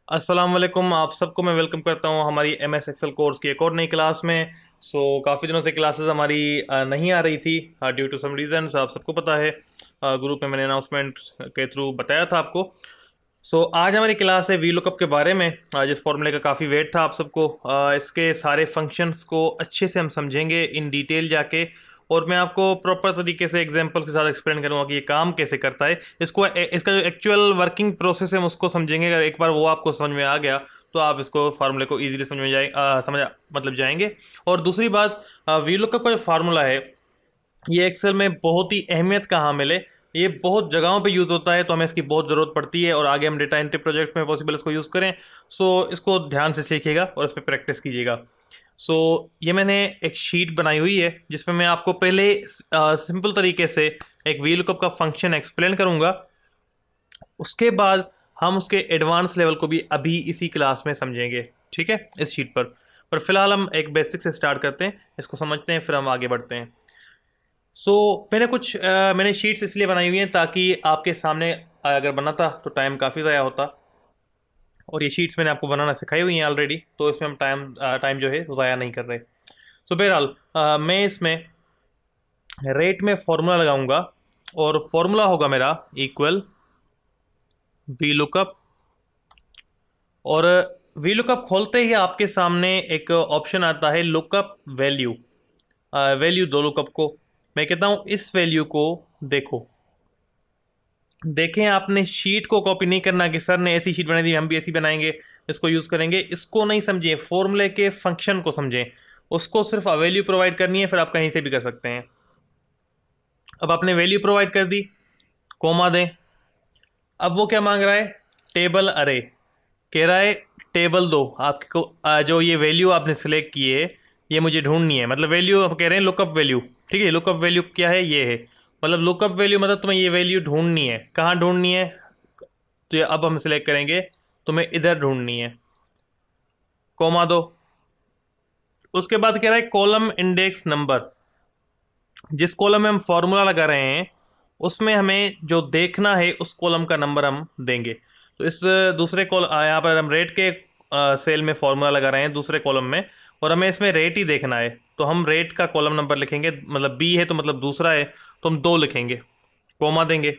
अस्सलाम वालेकुम। आप सबको मैं वेलकम करता हूं हमारी एम एस एक्सेल कोर्स की एक और नई क्लास में। काफ़ी दिनों से क्लासेस हमारी नहीं आ रही थी ड्यू टू सम रीजंस। आप सबको पता है, ग्रुप में मैंने अनाउंसमेंट के थ्रू बताया था आपको। आज हमारी क्लास है वी लुकअप के बारे में, जिस फॉर्मूले का काफ़ी वेट था आप सबको। इसके सारे फंक्शंस को अच्छे से हम समझेंगे इन डिटेल जाके, और मैं आपको प्रॉपर तरीके से एग्जांपल के साथ एक्सप्लेन करूंगा कि ये काम कैसे करता है। इसका जो एक्चुअल वर्किंग प्रोसेस है हम उसको समझेंगे। अगर एक बार वो आपको समझ में आ गया तो आप इसको फार्मूले को इजीली समझ में समझ मतलब जाएंगे। और दूसरी बात, वी लुकअप का जो फार्मूला है ये एक्सेल में बहुत ही अहमियत का हामिल है। ये बहुत जगहों पे यूज़ होता है, तो हमें इसकी बहुत ज़रूरत पड़ती है, और आगे हम डेटा एंट्री प्रोजेक्ट में पॉसिबल इसको यूज़ करें। इसको ध्यान से सीखिएगा और इस पर प्रैक्टिस कीजिएगा। ये मैंने एक शीट बनाई हुई है जिसमें मैं आपको पहले सिंपल तरीके से एक वी लुकअप का फंक्शन एक्सप्लेन करूंगा। उसके बाद हम उसके एडवांस लेवल को भी अभी इसी क्लास में समझेंगे, ठीक है, इस शीट पर फिलहाल हम एक बेसिक से स्टार्ट करते हैं, इसको समझते हैं, फिर हम आगे बढ़ते हैं। मैंने शीट्स इसलिए बनाई हुई हैं ताकि आपके सामने अगर बनाता तो टाइम काफ़ी ज़्यादा होता, और ये शीट्स मैंने आपको बनाना सिखाई हुई हैं ऑलरेडी, तो इसमें हम टाइम जो है वो ज़ाया नहीं कर रहे। बहरहाल, मैं इसमें रेट में फॉर्मूला लगाऊंगा, और फॉर्मूला होगा मेरा इक्वल वी लुकअप। और वी लुकअप खोलते ही आपके सामने एक ऑप्शन आता है लुकअप वैल्यू। वैल्यू दो लुकअप को, मैं कहता हूँ इस वैल्यू को देखो। देखें, आपने शीट को कॉपी नहीं करना कि सर ने ऐसी शीट बनाई थी हम भी ऐसी बनाएंगे, इसको यूज़ करेंगे। इसको नहीं समझें, फॉर्मूले के फंक्शन को समझें। उसको सिर्फ वैल्यू प्रोवाइड करनी है, फिर आप कहीं से भी कर सकते हैं। अब आपने वैल्यू प्रोवाइड कर दी, कोमा दें। अब वो क्या मांग रहा है? टेबल अरे कह रहा है टेबल दो आपको। जो ये वैल्यू आपने सेलेक्ट की है ये मुझे ढूंढनी है, मतलब वैल्यू आप कह रहे हैं लुकअप वैल्यू। ठीक है, लुकअप वैल्यू क्या है? ये है, मतलब लुकअप वैल्यू मतलब तुम्हें ये वैल्यू ढूंढनी है। कहाँ ढूंढनी है? तो ये अब हम सिलेक्ट करेंगे, तुम्हें इधर ढूंढनी है, कोमा दो। उसके बाद कह रहा है कॉलम इंडेक्स नंबर। जिस कॉलम में हम फॉर्मूला लगा रहे हैं उसमें हमें जो देखना है उस कॉलम का नंबर हम देंगे। तो इस दूसरे कॉलम, यहाँ पर हम रेट के सेल में फॉर्मूला लगा रहे हैं दूसरे कॉलम में, और हमें इसमें रेट ही देखना है। तो हम रेट का कॉलम नंबर लिखेंगे, मतलब बी है तो मतलब दूसरा है, तो हम दो लिखेंगे, कोमा देंगे।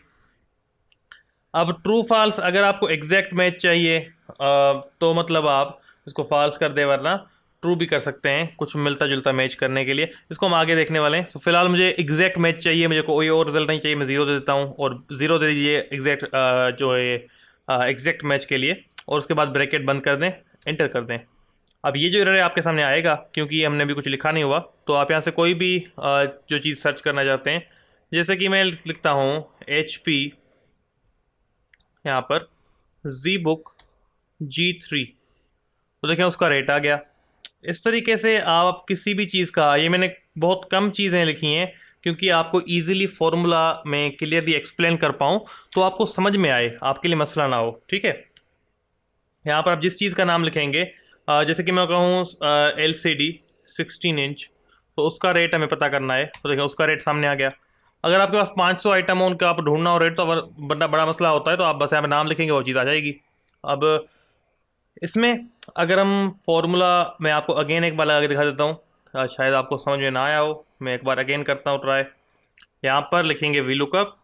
अब ट्रू फॉल्स, अगर आपको एग्जैक्ट मैच चाहिए तो मतलब आप इसको फॉल्स कर दे, वरना ट्रू भी कर सकते हैं कुछ मिलता जुलता मैच करने के लिए। इसको हम आगे देखने वाले हैं। फिलहाल मुझे एग्जैक्ट मैच चाहिए, मुझे कोई और रिजल्ट नहीं चाहिए। मैं ज़ीरो दे देता हूँ, और ज़ीरो दे दीजिए एग्जैक्ट जो है एग्जैक्ट मैच के लिए, और उसके बाद ब्रैकेट बंद कर दें, एंटर कर दें। अब ये जो एरर है आपके सामने आएगा, क्योंकि हमने भी कुछ लिखा नहीं हुआ। तो आप यहाँ से कोई भी जो चीज़ सर्च करना चाहते हैं, जैसे कि मैं लिखता हूँ HP, यहाँ पर जी बुक G3, तो देखें उसका रेट आ गया। इस तरीके से आप किसी भी चीज़ का, ये मैंने बहुत कम चीज़ें लिखी हैं क्योंकि आपको इजीली फॉर्मूला में क्लियरली एक्सप्लेन कर पाऊँ, तो आपको समझ में आए, आपके लिए मसला ना हो, ठीक है। यहाँ पर आप जिस चीज़ का नाम लिखेंगे, जैसे कि मैं कहूँ LCD 16 इंच, तो उसका रेट हमें पता करना है। तो देखें उसका रेट सामने आ गया। अगर आपके पास 500 आइटम हो, उनका आप ढूंढना हो रेट, तो बड़ा बड़ा मसला होता है, तो आप बस यहाँ पर नाम लिखेंगे, वो चीज़ आ जाएगी। अब इसमें अगर हम फॉर्मूला, मैं आपको अगेन एक बार लगा के दिखा देता हूँ, शायद आपको समझ में ना आया हो, मैं एक बार अगेन करता हूँ ट्राई। यहाँ पर लिखेंगे वी लुकअप,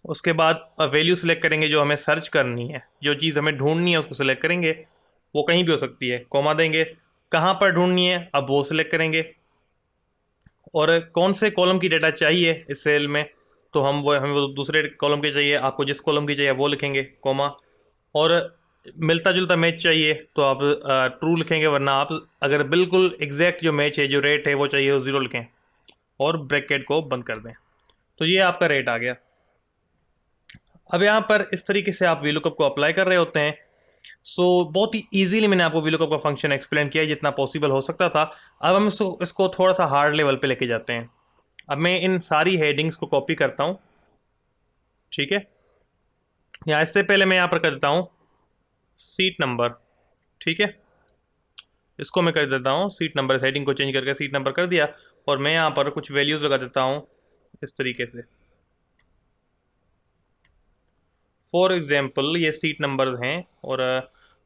उसके बाद वैल्यू सेलेक्ट करेंगे जो हमें सर्च करनी है, जो चीज़ हमें ढूंढनी है उसको सेलेक्ट करेंगे, वो कहीं भी हो सकती है, कोमा देंगे। कहाँ पर ढूंढनी है अब वो सिलेक्ट करेंगे, और कौन से कॉलम की डेटा चाहिए इस सेल में, तो हमें वो दूसरे कॉलम की चाहिए, आपको जिस कॉलम की चाहिए वो लिखेंगे, कोमा। और मिलता जुलता मैच चाहिए तो आप ट्रू लिखेंगे, वरना आप अगर बिल्कुल एग्जैक्ट जो मैच है, जो रेट है वो चाहिए, वो ज़ीरो लिखें, और ब्रैकेट को बंद कर दें। तो ये आपका रेट आ गया। अब यहाँ पर इस तरीके से आप वीलुकअप को अप्लाई कर रहे होते हैं। बहुत ही इजीली मैंने आपको वीलुकअप का फंक्शन एक्सप्लेन किया जितना पॉसिबल हो सकता था। अब हम इसको थोड़ा सा हार्ड लेवल पे लेके जाते हैं। अब मैं इन सारी हेडिंग्स को कॉपी करता हूँ, ठीक है। या इससे पहले मैं यहाँ पर कर देता हूँ सीट नंबर, ठीक है। इसको मैं कर देता हूँ सीट नंबर, हेडिंग को चेंज करके सीट नंबर कर दिया, और मैं यहाँ पर कुछ वैल्यूज़ लगा देता हूँ इस तरीके से। फॉर एग्जाम्पल ये सीट नंबर हैं, और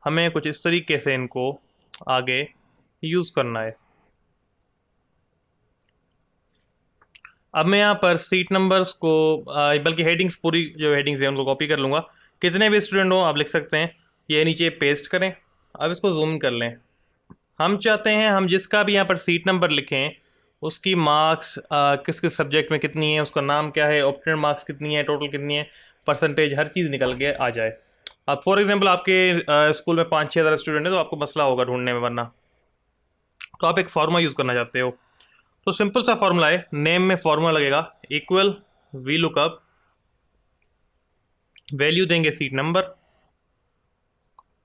हमें कुछ इस तरीके से इनको आगे यूज़ करना है। अब मैं यहाँ पर सीट नंबर्स को बल्कि हेडिंग्स, पूरी जो हेडिंग्स हैं उनको कॉपी कर लूँगा। कितने भी स्टूडेंट हो आप लिख सकते हैं, ये नीचे पेस्ट करें। अब इसको जूम कर लें। हम चाहते हैं हम जिसका भी यहाँ पर सीट नंबर लिखें उसकी मार्क्स किस किस सब्जेक्ट में कितनी है, उसका नाम क्या है, ऑप्शनल मार्क्स कितनी है, टोटल कितनी है, परसेंटेज, हर चीज़ निकल के आ जाए। अब फॉर एग्जांपल आपके स्कूल में 5-6 हज़ार स्टूडेंट है तो आपको मसला होगा ढूंढने में, वरना तो आप एक फार्मूला यूज़ करना चाहते हो। तो सिंपल सा फार्मूला है, नेम में फार्मूला लगेगा इक्वल वी लुकअप, वैल्यू देंगे सीट नंबर,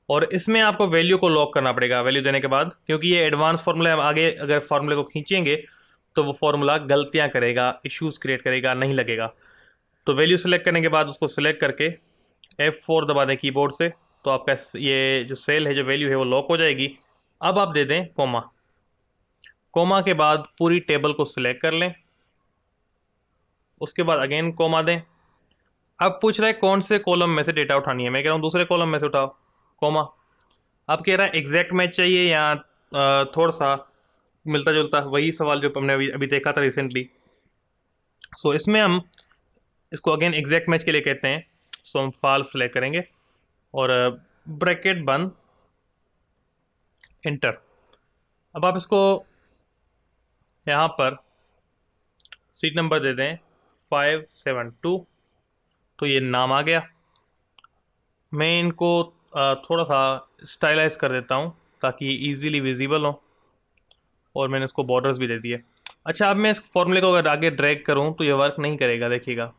और इसमें आपको वैल्यू को लॉक करना पड़ेगा वैल्यू देने के बाद, क्योंकि ये एडवांस फार्मूला है। आगे अगर फार्मूले को खींचेंगे तो वो फार्मूला गलतियां करेगा, इश्यूज क्रिएट करेगा, नहीं लगेगा। तो वैल्यू सेलेक्ट करने के बाद उसको सिलेक्ट करके F4 दबा दें कीबोर्ड से, तो आपका ये जो सेल है, जो वैल्यू है, वो लॉक हो जाएगी। अब आप दे दें कोमा, कोमा के बाद पूरी टेबल को सिलेक्ट कर लें, उसके बाद अगेन कोमा दें। अब पूछ रहा है कौन से कॉलम में से डेटा उठानी है, मैं कह रहा हूँ दूसरे कॉलम में से उठाओ, कोमा। अब कह रहा है एग्जैक्ट मैच चाहिए या थोड़ा सा मिलता जुलता, वही सवाल जो हमने अभी अभी देखा था रिसेंटली। सो इसमें हम इसको अगेन एग्जैक्ट मैच के लिए कहते हैं। सो हम फाल सेलेक्ट करेंगे और ब्रैकेट बंद, इंटर। अब आप इसको यहाँ पर सीट नंबर दे दें 572, तो ये नाम आ गया। मैं इनको थोड़ा सा स्टाइलाइज कर देता हूँ ताकि इजीली विजिबल हो, और मैंने इसको बॉर्डर्स भी दे दिए। अच्छा, अब मैं इस फॉर्मूले को अगर आगे ड्रैग करूँ तो ये वर्क नहीं करेगा, देखिएगा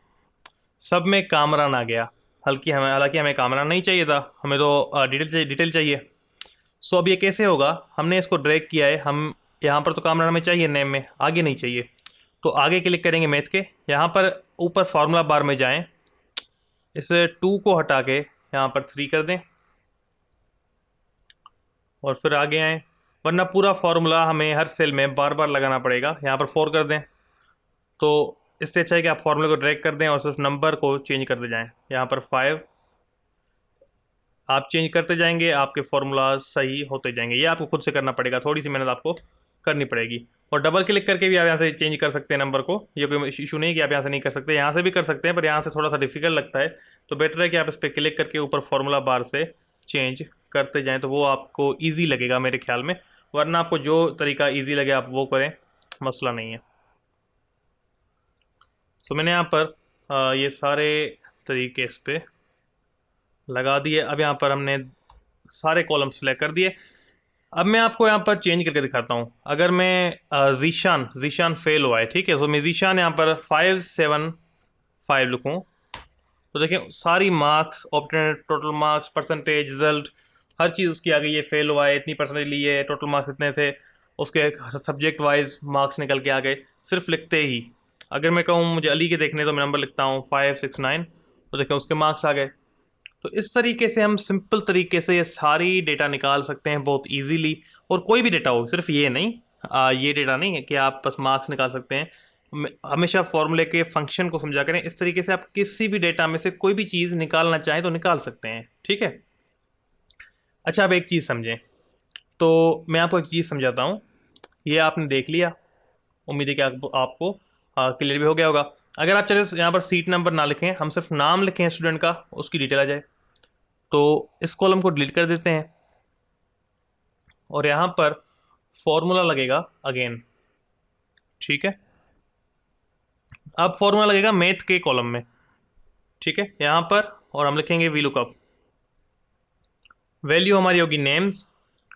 सब में कामरान आ गया। हालांकि हमें कामरान नहीं चाहिए था, हमें तो डिटेल चाहिए। सो अब ये कैसे होगा, हमने इसको ड्रैग किया है, हम यहाँ पर तो कामरान हमें चाहिए नेम में, आगे नहीं चाहिए। तो आगे क्लिक करेंगे मैथ के, यहाँ पर ऊपर फार्मूला बार में जाएं, इस 2 को हटा के यहाँ पर 3 कर दें और फिर आगे आएँ, वरना पूरा फार्मूला हमें हर सेल में बार बार लगाना पड़ेगा। यहाँ पर 4 कर दें। तो इससे अच्छा है कि आप फार्मूले को ड्रैग कर दें और सिर्फ नंबर को चेंज करते जाएं। यहाँ पर 5 आप चेंज करते जाएंगे, आपके फार्मूला सही होते जाएंगे। ये आपको खुद से करना पड़ेगा, थोड़ी सी मेहनत आपको करनी पड़ेगी। और डबल क्लिक करके भी आप यहाँ से चेंज कर सकते हैं नंबर को, ये कोई इशू नहीं कि आप यहाँ से नहीं कर सकते, यहाँ से भी कर सकते हैं, पर यहाँ से थोड़ा सा डिफिकल्ट लगता है। तो बेटर है कि आप इस पर क्लिक करके ऊपर फार्मूला बार से चेंज करते जाएँ, तो वो आपको ईजी लगेगा मेरे ख्याल में। वरना आपको जो तरीका ईजी लगे आप वो करें, मसला नहीं है। तो मैंने यहाँ पर ये सारे तरीके इस पर लगा दिए। अब यहाँ पर हमने सारे कॉलम सेलेक्ट कर दिए। अब मैं आपको यहाँ पर चेंज करके दिखाता हूँ। अगर मैं जीशान फेल हुआ है, ठीक है, तो मैं जीशान यहाँ पर 575 लिखूँ, तो देखें सारी marks, obtained, total marks, percentage, result, हर चीज़ उसकी आ गई है। फेल हुआ है, इतनी परसेंटेज ली है, टोटल मार्क्स इतने थे, उसके सब्जेक्ट वाइज मार्क्स निकल के आ गए सिर्फ लिखते ही। अगर मैं कहूँ मुझे अली के देखने, तो मैं नंबर लिखता हूँ 569, तो देखें उसके मार्क्स आ गए। तो इस तरीके से हम सिंपल तरीके से ये सारी डेटा निकाल सकते हैं बहुत इजीली। और कोई भी डेटा हो, सिर्फ ये नहीं, ये डेटा नहीं है कि आप बस मार्क्स निकाल सकते हैं। हमेशा फॉर्मूले के फंक्शन को समझा करें, इस तरीके से आप किसी भी डेटा में से कोई भी चीज़ निकालना चाहें तो निकाल सकते हैं, ठीक है। अच्छा, अब एक चीज़ समझें, तो मैं आपको एक चीज़ समझाता हूँ। ये आपने देख लिया, उम्मीद है कि आपको क्लियर भी हो गया होगा। अगर आप चले यहाँ पर सीट नंबर ना लिखें, हम सिर्फ नाम लिखें स्टूडेंट का, उसकी डिटेल आ जाए, तो इस कॉलम को डिलीट कर देते हैं और यहाँ पर फॉर्मूला लगेगा अगेन, ठीक है। अब फॉर्मूला लगेगा मैथ के कॉलम में, ठीक है, यहाँ पर, और हम लिखेंगे वी लुकअप। वैल्यू हमारी होगी नेम्स,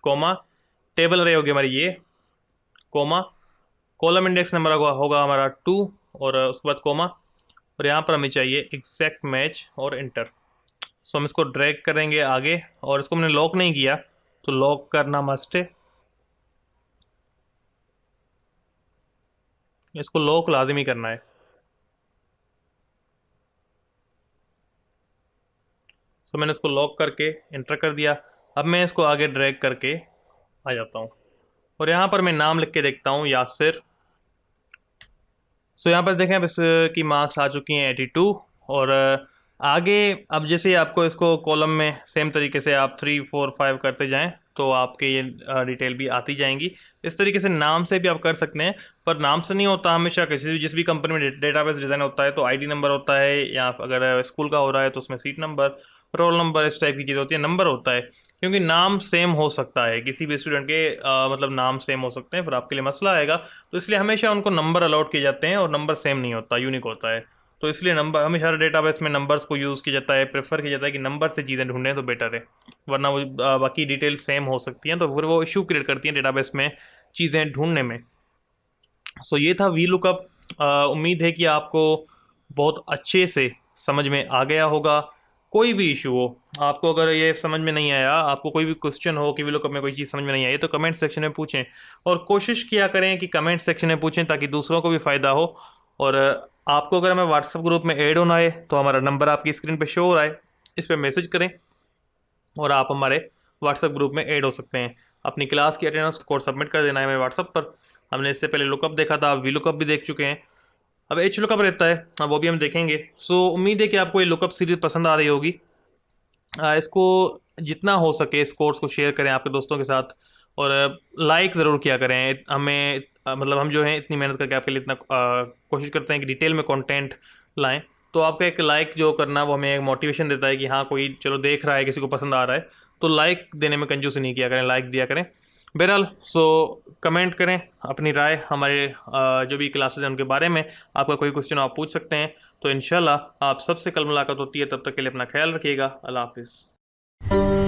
कोमा, टेबल अरे होगी हमारी ये, कोमा, कॉलम इंडेक्स नंबर होगा हमारा 2, और उसके बाद कोमा, और यहाँ पर हमें चाहिए एग्जैक्ट मैच और इंटर। सो हम इसको ड्रैग करेंगे आगे, और इसको हमने लॉक नहीं किया तो लॉक करना मस्ट है, इसको लॉक लाजमी करना है। सो मैंने इसको लॉक करके इंटर कर दिया। अब मैं इसको आगे ड्रैग करके आ जाता हूँ और यहाँ पर मैं नाम लिख के देखता हूँ, यासिर। सो यहाँ पर देखें अब इसकी मार्क्स आ चुकी हैं 82, और आगे अब जैसे ही आपको इसको कॉलम में सेम तरीके से आप 3 4 5 करते जाएं तो आपके ये डिटेल भी आती जाएंगी। इस तरीके से नाम से भी आप कर सकते हैं, पर नाम से नहीं होता, हमेशा किसी भी जिस भी कंपनी में डेटाबेस डिज़ाइन होता है तो आईडी नंबर होता है, या अगर स्कूल का हो रहा है तो उसमें सीट नंबर, रोल नंबर, इस टाइप की चीज़ होती है, नंबर होता है। क्योंकि नाम सेम हो सकता है, किसी भी स्टूडेंट के मतलब नाम सेम हो सकते हैं, फिर आपके लिए मसला आएगा। तो इसलिए हमेशा उनको नंबर अलॉट किए जाते हैं और नंबर सेम नहीं होता, यूनिक होता है। तो इसलिए नंबर हमेशा डेटाबेस में नंबर्स को यूज़ किया जाता है, प्रेफर किया जाता है कि नंबर से चीज़ें ढूंढें तो बेटर है, वरना वो बाकी डिटेल सेम हो सकती हैं तो फिर वो इशू क्रिएट करती हैं डेटाबेस में चीज़ें ढूंढने में। सो ये था वी लुकअप। उम्मीद है कि आपको बहुत अच्छे से समझ में आ गया होगा। कोई भी इशू हो, आपको अगर ये समझ में नहीं आया, आपको कोई भी क्वेश्चन हो कि वी लुकअप में कोई चीज़ समझ में नहीं आई, तो कमेंट सेक्शन में पूछें, और कोशिश किया करें कि कमेंट सेक्शन में पूछें ताकि दूसरों को भी फ़ायदा हो। और आपको अगर हमें व्हाट्सएप ग्रुप में ऐड होना है तो हमारा नंबर आपकी स्क्रीन पर शो हो रहा है, इस पर मैसेज करें और आप हमारे व्हाट्सएप ग्रुप में ऐड हो सकते हैं। अपनी क्लास की अटेंडेंस कोड सबमिट कर देना है हमें व्हाट्सएप पर। हमने इससे पहले लुकअप देखा था, वी लुकअप भी देख चुके हैं, अब एच लुकअप रहता है, अब वो भी हम देखेंगे। सो उम्मीद है कि आपको ये लुकअप सीरीज पसंद आ रही होगी। इसको जितना हो सके इस कोर्स को शेयर करें आपके दोस्तों के साथ, और लाइक ज़रूर किया करें हमें। मतलब हम जो है इतनी मेहनत करके आपके लिए इतना कोशिश करते हैं कि डिटेल में कंटेंट लाएं, तो आपका एक लाइक जो करना वो हमें एक मोटिवेशन देता है कि हाँ कोई चलो देख रहा है, किसी को पसंद आ रहा है। तो लाइक देने में कंजूसी नहीं किया करें, लाइक दिया करें। बहरहाल कमेंट करें अपनी राय, हमारे जो भी क्लासेस हैं उनके बारे में आपका कोई क्वेश्चन आप पूछ सकते हैं। तो इंशाल्लाह आप सबसे कल मुलाकात होती है, तब तक के लिए अपना ख्याल रखिएगा। अल्लाह हाफिज़।